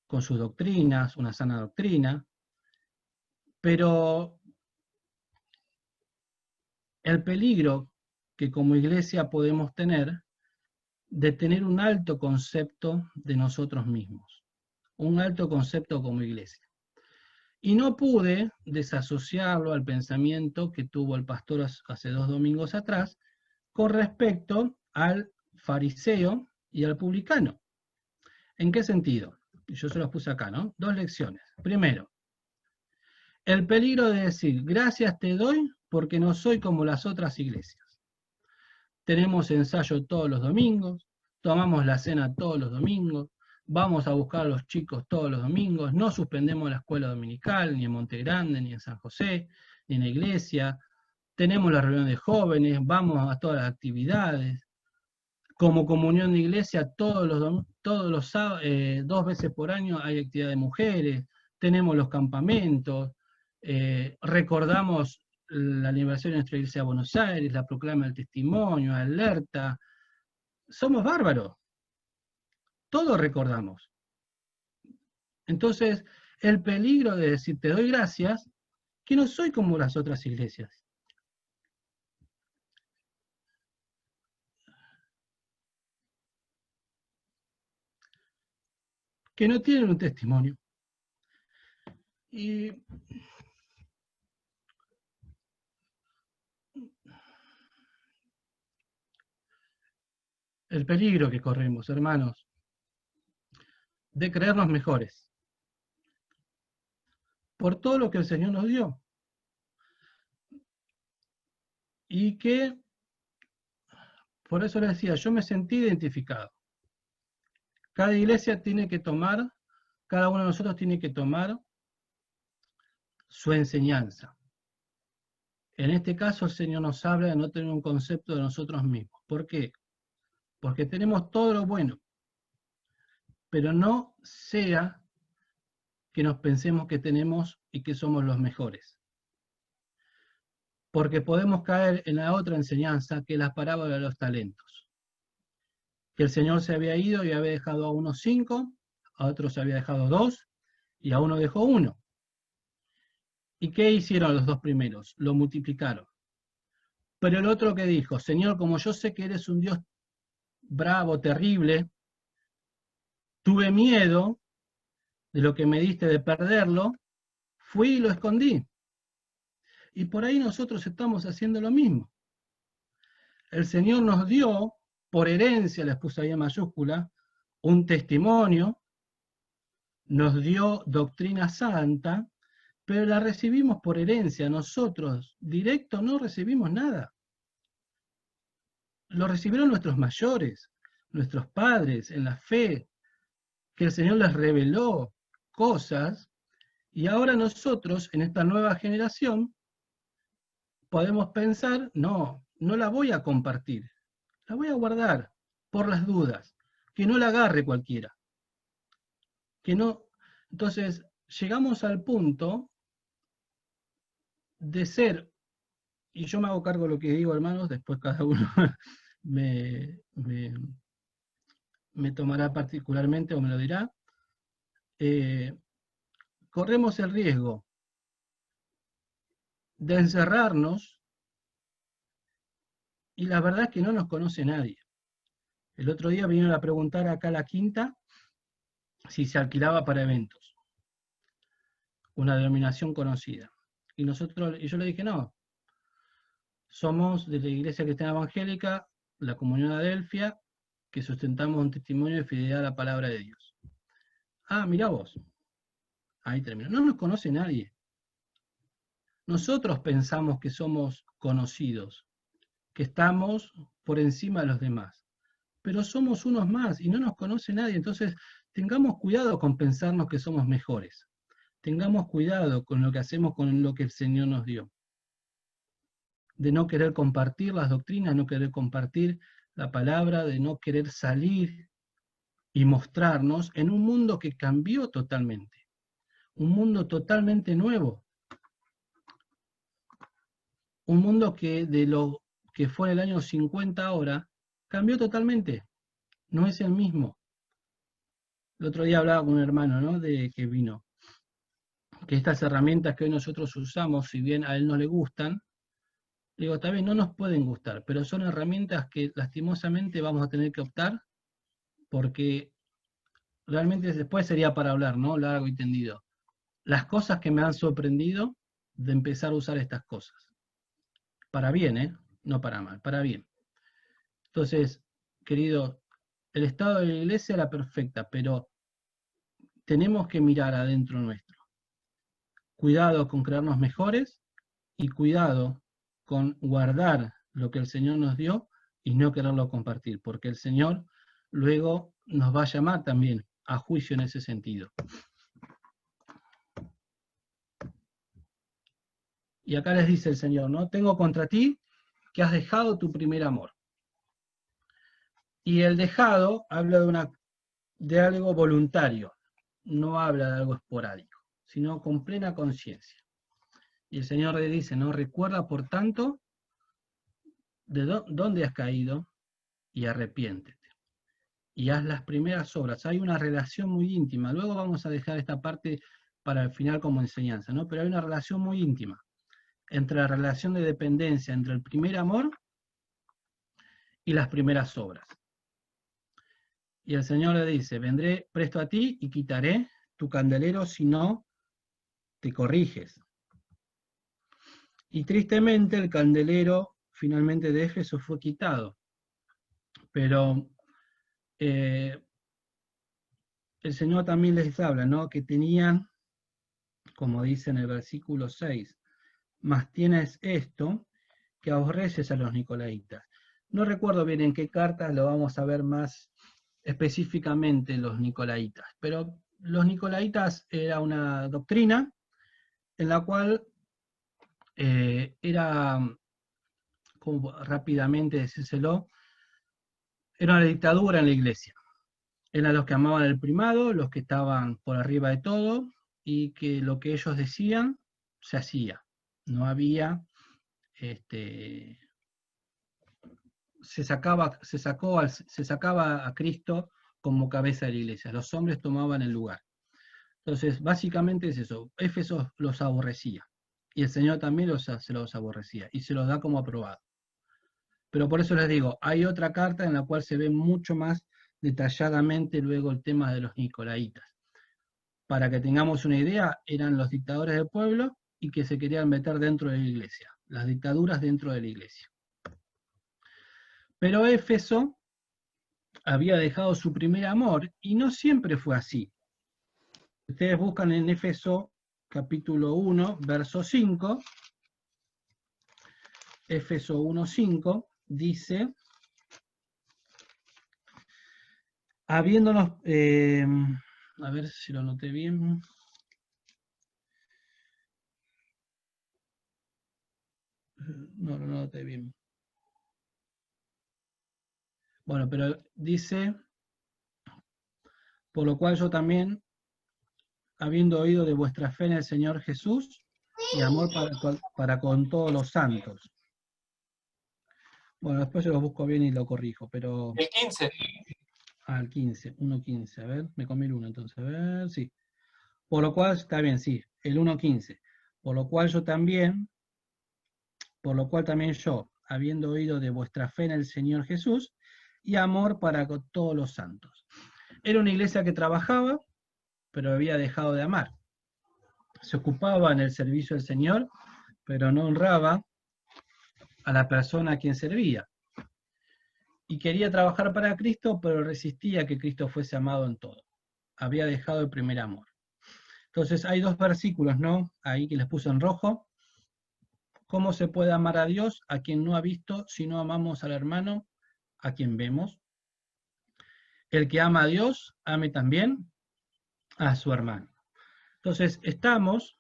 [SPEAKER 1] con sus doctrinas, una sana doctrina, pero el peligro que como iglesia podemos tener de tener un alto concepto de nosotros mismos, un alto concepto como iglesia. Y no pude desasociarlo al pensamiento que tuvo el pastor hace 2 domingos atrás con respecto al fariseo y al publicano. ¿En qué sentido? Yo se los puse acá, ¿no? 2 lecciones. Primero, el peligro de decir, gracias te doy porque no soy como las otras iglesias. Tenemos ensayo todos los domingos, tomamos la cena todos los domingos, vamos a buscar a los chicos todos los domingos, no suspendemos la escuela dominical, ni en Monte Grande, ni en San José, ni en la iglesia, tenemos la reunión de jóvenes, vamos a todas las actividades. Como comunión de iglesia, todos los 2 veces por año hay actividad de mujeres, tenemos los campamentos, recordamos el aniversario de nuestra iglesia de Buenos Aires, la proclama del testimonio, alerta. Somos bárbaros, todos recordamos. Entonces, el peligro de decir te doy gracias, que no soy como las otras iglesias. Que no tienen un testimonio. Y el peligro que corremos, hermanos, de creernos mejores, por todo lo que el Señor nos dio. Y que, por eso les decía, yo me sentí identificado. Cada iglesia tiene que tomar, cada uno de nosotros tiene que tomar su enseñanza. En este caso el Señor nos habla de no tener un concepto de nosotros mismos. ¿Por qué? Porque tenemos todo lo bueno, pero no sea que nos pensemos que tenemos y que somos los mejores. Porque podemos caer en la otra enseñanza, que es la parábola de los talentos. Que el Señor se había ido y había dejado a unos 5, a otros había dejado 2, y a uno dejó 1. ¿Y qué hicieron los 2 primeros? Lo multiplicaron. Pero el otro que dijo, Señor, como yo sé que eres un Dios bravo, terrible, tuve miedo de lo que me diste de perderlo, fui y lo escondí. Y por ahí nosotros estamos haciendo lo mismo. El Señor nos dio, por herencia, les puse ahí en mayúscula, un testimonio, nos dio doctrina santa, pero la recibimos por herencia. Nosotros, directo, no recibimos nada. Lo recibieron nuestros mayores, nuestros padres, en la fe, que el Señor les reveló cosas, y ahora nosotros, en esta nueva generación, podemos pensar, no la voy a compartir, la voy a guardar por las dudas, que no la agarre cualquiera. Que no. Entonces, llegamos al punto de ser, y yo me hago cargo de lo que digo, hermanos, después cada uno me, me, me tomará particularmente o me lo dirá, corremos el riesgo de encerrarnos y la verdad es que no nos conoce nadie. El otro día vinieron a preguntar acá a la quinta si se alquilaba para eventos, una denominación conocida. Y yo le dije, no, somos de la Iglesia Cristiana Evangélica, la Comunión Adelfia, que sustentamos un testimonio de fidelidad a la palabra de Dios. Ah, mirá vos. Ahí termina. No nos conoce nadie. Nosotros pensamos que somos conocidos, que estamos por encima de los demás, pero somos unos más y no nos conoce nadie. Entonces, tengamos cuidado con pensarnos que somos mejores. Tengamos cuidado con lo que hacemos con lo que el Señor nos dio. De no querer compartir las doctrinas, no querer compartir la palabra, de no querer salir y mostrarnos en un mundo que cambió totalmente. Un mundo totalmente nuevo. Un mundo que de lo que fue en el año 50 ahora, cambió totalmente. No es el mismo. El otro día hablaba con un hermano, ¿no? De que vino. Que estas herramientas que hoy nosotros usamos, si bien a él no le gustan, digo, tal vez no nos pueden gustar, pero son herramientas que lastimosamente vamos a tener que optar porque realmente después sería para hablar, ¿no? Largo y tendido. Las cosas que me han sorprendido de empezar a usar estas cosas. Para bien, ¿eh? No para mal, para bien. Entonces, querido, el estado de la iglesia era perfecta, pero tenemos que mirar adentro nuestro. Cuidado con creernos mejores y cuidado con guardar lo que el Señor nos dio y no quererlo compartir, porque el Señor luego nos va a llamar también a juicio en ese sentido. Y acá les dice el Señor, ¿no? Tengo contra ti que has dejado tu primer amor. Y el dejado habla de algo voluntario, no habla de algo esporádico, sino con plena conciencia. Y el Señor le dice, ¿no? Recuerda, por tanto, de dónde has caído y arrepiéntete. Y haz las primeras obras. Hay una relación muy íntima. Luego vamos a dejar esta parte para el final como enseñanza, ¿no? Pero hay una relación muy íntima entre la relación de dependencia entre el primer amor y las primeras obras. Y el Señor le dice, vendré presto a ti y quitaré tu candelero si no te corriges. Y tristemente el candelero finalmente de Éfeso fue quitado. Pero el Señor también les habla, ¿no? Que tenían, como dice en el versículo 6, mas tienes esto, que aborreces a los nicolaitas. No recuerdo bien en qué cartas lo vamos a ver más específicamente los nicolaitas, pero los nicolaitas era una doctrina en la cual era, como rápidamente decírselo, era una dictadura en la iglesia. Eran los que amaban el primado, los que estaban por arriba de todo, y que lo que ellos decían se hacía. No había, se sacaba a Cristo como cabeza de la iglesia. Los hombres tomaban el lugar. Entonces, básicamente es eso. Éfeso los aborrecía. Y el Señor también se los aborrecía. Y se los da como aprobado. Pero por eso les digo, hay otra carta en la cual se ve mucho más detalladamente luego el tema de los nicolaitas. Para que tengamos una idea, eran los dictadores del pueblo y que se querían meter dentro de la iglesia. Las dictaduras dentro de la iglesia. Pero Éfeso había dejado su primer amor y no siempre fue así. Ustedes buscan en Éfeso capítulo 1, verso 5. Éfeso 1:5 dice, habiéndonos, a ver si lo noté bien. No lo noté bien. Bueno, pero dice, por lo cual yo también, habiendo oído de vuestra fe en el Señor Jesús y amor para con todos los santos. Bueno, después yo lo busco bien y lo corrijo, pero...
[SPEAKER 2] El 15.
[SPEAKER 1] Ah, el 15, 1:15, a ver, me comí el 1 entonces, a ver, sí. Por lo cual, está bien, sí, el 1:15. Por lo cual también yo, habiendo oído de vuestra fe en el Señor Jesús y amor para con todos los santos. Era una iglesia que trabajaba, pero había dejado de amar. Se ocupaba en el servicio del Señor, pero no honraba a la persona a quien servía. Y quería trabajar para Cristo, pero resistía que Cristo fuese amado en todo. Había dejado el primer amor. Entonces hay dos versículos, ¿no? Ahí que les puse en rojo. ¿Cómo se puede amar a Dios a quien no ha visto si no amamos al hermano a quien vemos? El que ama a Dios, ame también a su hermano. Entonces estamos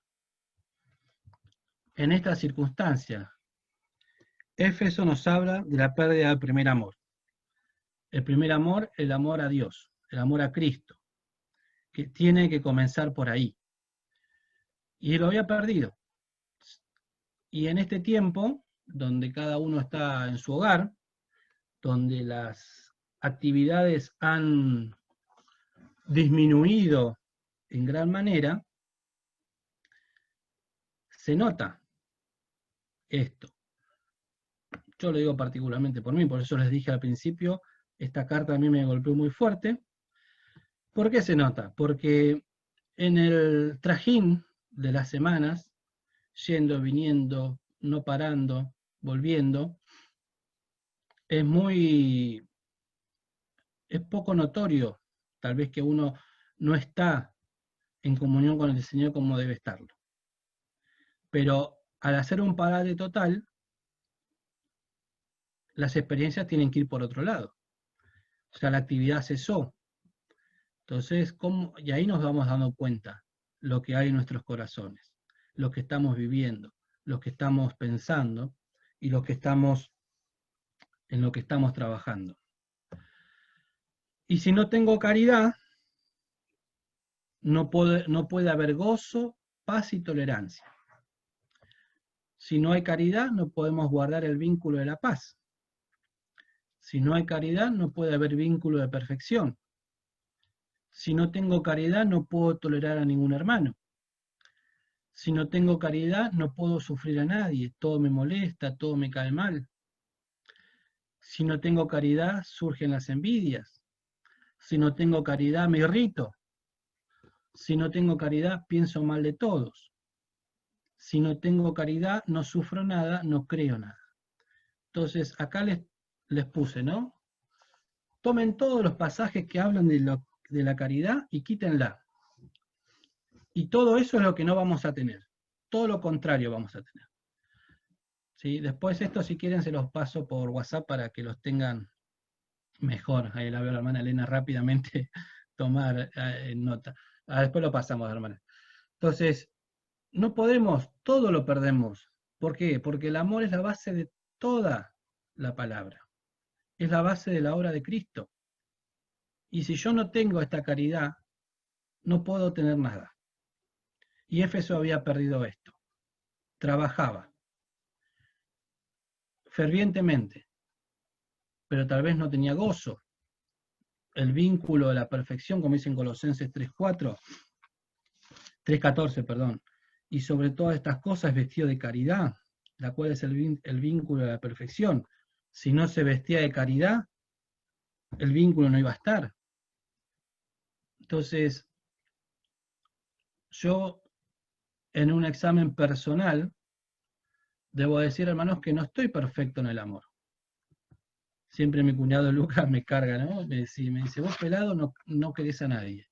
[SPEAKER 1] en esta circunstancia. Éfeso nos habla de la pérdida del primer amor. El primer amor, el amor a Dios, el amor a Cristo, que tiene que comenzar por ahí. Y lo había perdido. Y en este tiempo, donde cada uno está en su hogar, donde las actividades han disminuido en gran manera, se nota esto. Yo lo digo particularmente por mí, por eso les dije al principio, esta carta a mí me golpeó muy fuerte. ¿Por qué se nota? Porque en el trajín de las semanas, yendo, viniendo, no parando, volviendo, es poco notorio, tal vez que uno no está en comunión con el Señor como debe estarlo. Pero al hacer un parate total, las experiencias tienen que ir por otro lado. O sea, la actividad cesó. Entonces, y ahí nos vamos dando cuenta lo que hay en nuestros corazones, lo que estamos viviendo, lo que estamos pensando y en lo que estamos trabajando. Y si no tengo caridad, no puede haber gozo, paz y tolerancia. Si no hay caridad, no podemos guardar el vínculo de la paz. Si no hay caridad, no puede haber vínculo de perfección. Si no tengo caridad, no puedo tolerar a ningún hermano. Si no tengo caridad, no puedo sufrir a nadie. Todo me molesta, todo me cae mal. Si no tengo caridad, surgen las envidias. Si no tengo caridad, me irrito. Si no tengo caridad, pienso mal de todos. Si no tengo caridad, no sufro nada, no creo nada. Entonces, acá les puse, ¿no? Tomen todos los pasajes que hablan de la caridad y quítenla. Y todo eso es lo que no vamos a tener. Todo lo contrario vamos a tener. ¿Sí? Después esto, si quieren, se los paso por WhatsApp para que los tengan mejor. Ahí la veo a la hermana Elena rápidamente tomar nota. Después lo pasamos, hermana. Entonces, no podemos, todo lo perdemos. ¿Por qué? Porque el amor es la base de toda la palabra. Es la base de la obra de Cristo. Y si yo no tengo esta caridad, no puedo tener nada. Y Éfeso había perdido esto. Trabajaba fervientemente, pero tal vez no tenía gozo. El vínculo de la perfección, como dicen Colosenses 3:14, perdón. Y sobre todas estas cosas vestido de caridad, la cual es el vínculo de la perfección. Si no se vestía de caridad, el vínculo no iba a estar. Entonces, yo en un examen personal, debo decir, hermanos, que no estoy perfecto en el amor. Siempre mi cuñado Lucas me carga, ¿no? Me dice, vos pelado no querés a nadie.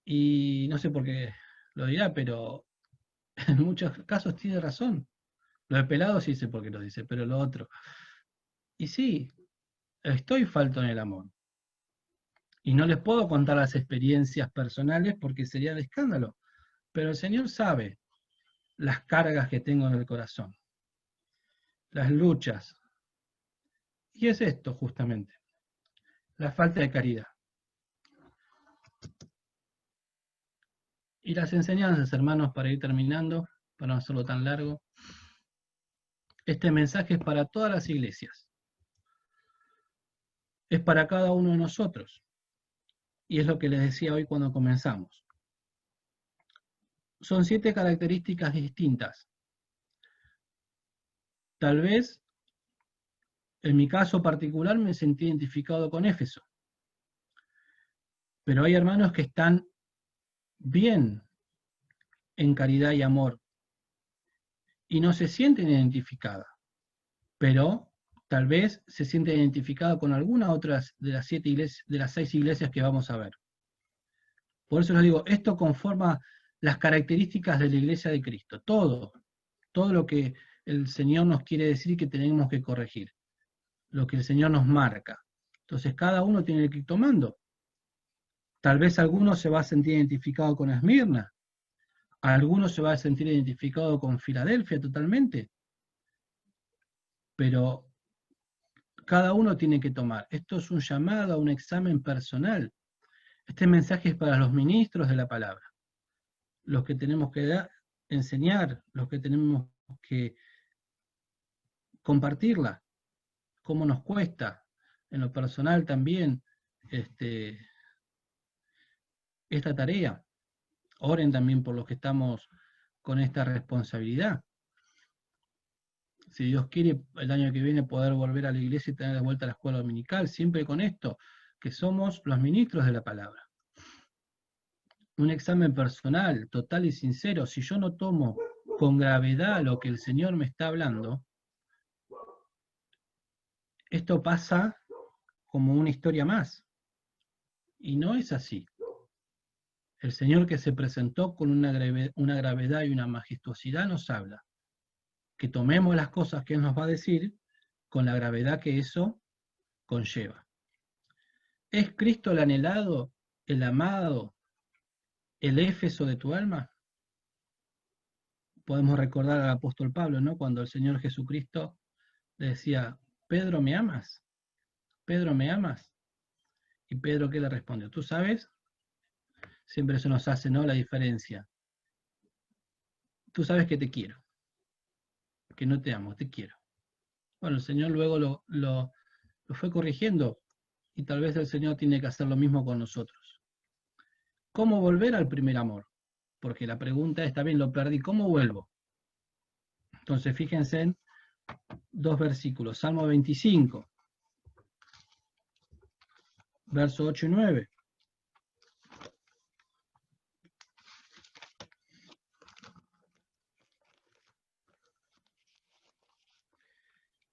[SPEAKER 1] Y no sé por qué lo dirá, pero en muchos casos tiene razón. Lo de pelado sí sé por qué lo dice, pero lo otro. Y sí, estoy falto en el amor. Y no les puedo contar las experiencias personales porque sería de escándalo. Pero el Señor sabe las cargas que tengo en el corazón, las luchas. Y es esto justamente, la falta de caridad. Y las enseñanzas, hermanos, para ir terminando, para no hacerlo tan largo. Este mensaje es para todas las iglesias. Es para cada uno de nosotros. Y es lo que les decía hoy cuando comenzamos. Son 7 características distintas. Tal vez, en mi caso particular, me sentí identificado con Éfeso. Pero hay hermanos que están bien en caridad y amor y no se sienten identificadas, pero tal vez se sienten identificados con alguna otra de las 7 iglesias, de las 6 iglesias que vamos a ver. Por eso les digo, esto conforma las características de la iglesia de Cristo, todo lo que el Señor nos quiere decir que tenemos que corregir, lo que el Señor nos marca. Entonces cada uno tiene que ir tomando. Tal vez alguno se va a sentir identificado con Esmirna, alguno se va a sentir identificado con Filadelfia totalmente, pero cada uno tiene que tomar. Esto es un llamado a un examen personal. Este mensaje es para los ministros de la palabra, los que tenemos que enseñar, los que tenemos que compartirla, cómo nos cuesta, en lo personal también, esta tarea. Oren también por los que estamos con esta responsabilidad. Si Dios quiere, el año que viene poder volver a la iglesia y tener de vuelta a la escuela dominical, siempre con esto, que somos los ministros de la palabra. Un examen personal, total y sincero. Si yo no tomo con gravedad lo que el Señor me está hablando, esto pasa como una historia más. Y no es así. El Señor que se presentó con una gravedad y una majestuosidad nos habla. Que tomemos las cosas que Él nos va a decir con la gravedad que eso conlleva. ¿Es Cristo el anhelado, el amado, el Éfeso de tu alma? Podemos recordar al apóstol Pablo, ¿no? Cuando el Señor Jesucristo le decía, Pedro, ¿me amas? Pedro, ¿me amas? Y Pedro, ¿qué le respondió? ¿Tú sabes? Siempre eso nos hace, ¿no? La diferencia. Tú sabes que te quiero, que no te amo, te quiero. Bueno, el Señor luego lo fue corrigiendo y tal vez el Señor tiene que hacer lo mismo con nosotros. ¿Cómo volver al primer amor? Porque la pregunta es, también lo perdí, ¿cómo vuelvo? Entonces fíjense en dos versículos, Salmo 25, verso 8 y 9.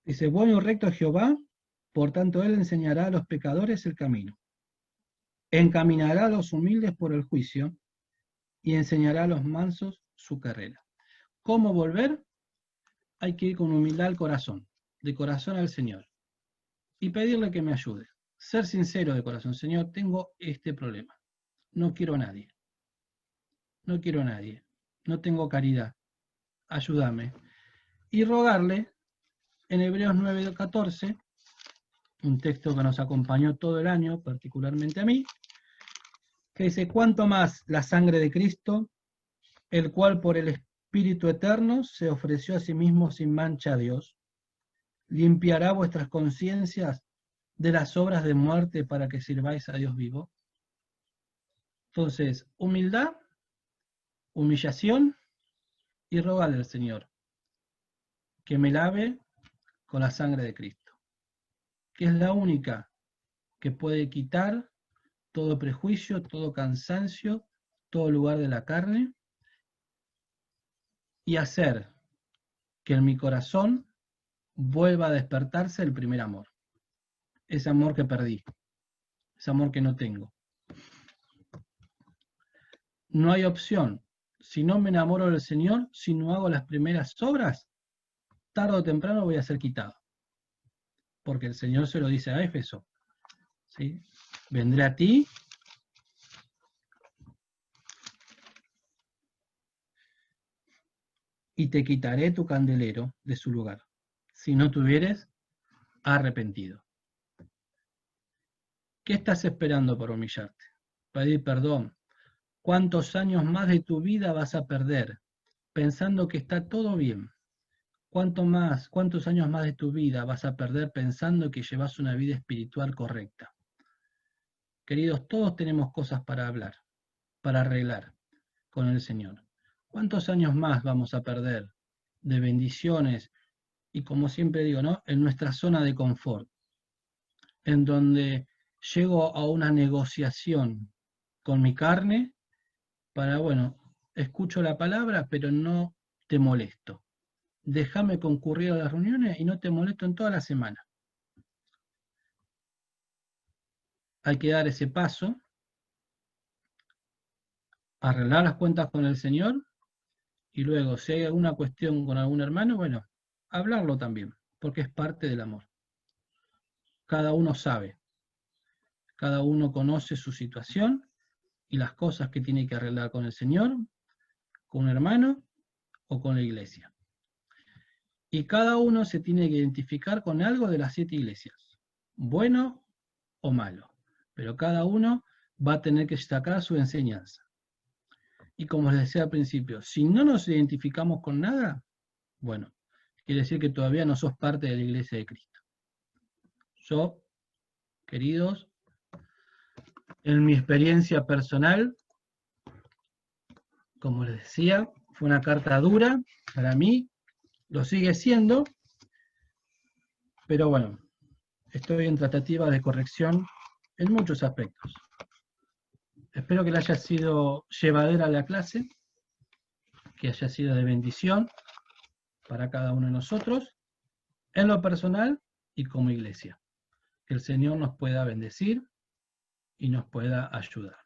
[SPEAKER 1] Dice, bueno y recto es Jehová, por tanto él enseñará a los pecadores el camino. Encaminará a los humildes por el juicio y enseñará a los mansos su carrera. ¿Cómo volver? Hay que ir con humildad al corazón, de corazón al Señor, y pedirle que me ayude. Ser sincero de corazón, Señor, tengo este problema. No quiero a nadie. No quiero a nadie. No tengo caridad. Ayúdame. Y rogarle, en Hebreos 9:14, un texto que nos acompañó todo el año, particularmente a mí, que dice, cuánto más la sangre de Cristo, el cual por el Espíritu Eterno se ofreció a sí mismo sin mancha a Dios, limpiará vuestras conciencias de las obras de muerte para que sirváis a Dios vivo. Entonces, humildad, humillación y rogarle al Señor que me lave con la sangre de Cristo, que es la única que puede quitar todo prejuicio, todo cansancio, todo lugar de la carne y hacer que en mi corazón vuelva a despertarse el primer amor, ese amor que perdí, ese amor que no tengo. No hay opción. Si no me enamoro del Señor, si no hago las primeras obras, tarde o temprano voy a ser quitado. Porque el Señor se lo dice a Éfeso. ¿Sí? Vendré a ti y te quitaré tu candelero de su lugar, si no te hubieres arrepentido. ¿Qué estás esperando por humillarte? Pedir perdón. ¿Cuántos años más de tu vida vas a perder pensando que está todo bien? ¿Cuántos años más de tu vida vas a perder pensando que llevas una vida espiritual correcta? Queridos, todos tenemos cosas para hablar, para arreglar con el Señor. ¿Cuántos años más vamos a perder de bendiciones? Y como siempre digo, ¿no? En nuestra zona de confort, en donde llego a una negociación con mi carne para, bueno, escucho la palabra, pero no te molesto. Déjame concurrir a las reuniones y no te molesto en toda la semana. Hay que dar ese paso arreglar las cuentas con el Señor, y luego si hay alguna cuestión con algún hermano, bueno, hablarlo también, porque es parte del amor. Cada uno sabe, cada uno conoce su situación y las cosas que tiene que arreglar con el Señor, con un hermano o con la iglesia. Y cada uno se tiene que identificar con algo de las 7 iglesias, bueno o malo, pero cada uno va a tener que sacar su enseñanza. Y como les decía al principio, si no nos identificamos con nada, bueno, quiere decir que todavía no sos parte de la iglesia de Cristo. Yo, queridos, en mi experiencia personal, como les decía, fue una carta dura para mí, lo sigue siendo, pero bueno, estoy en tratativa de corrección en muchos aspectos. Espero que le haya sido llevadera la clase, que haya sido de bendición para cada uno de nosotros, en lo personal y como iglesia. Que el Señor nos pueda bendecir y nos pueda ayudar.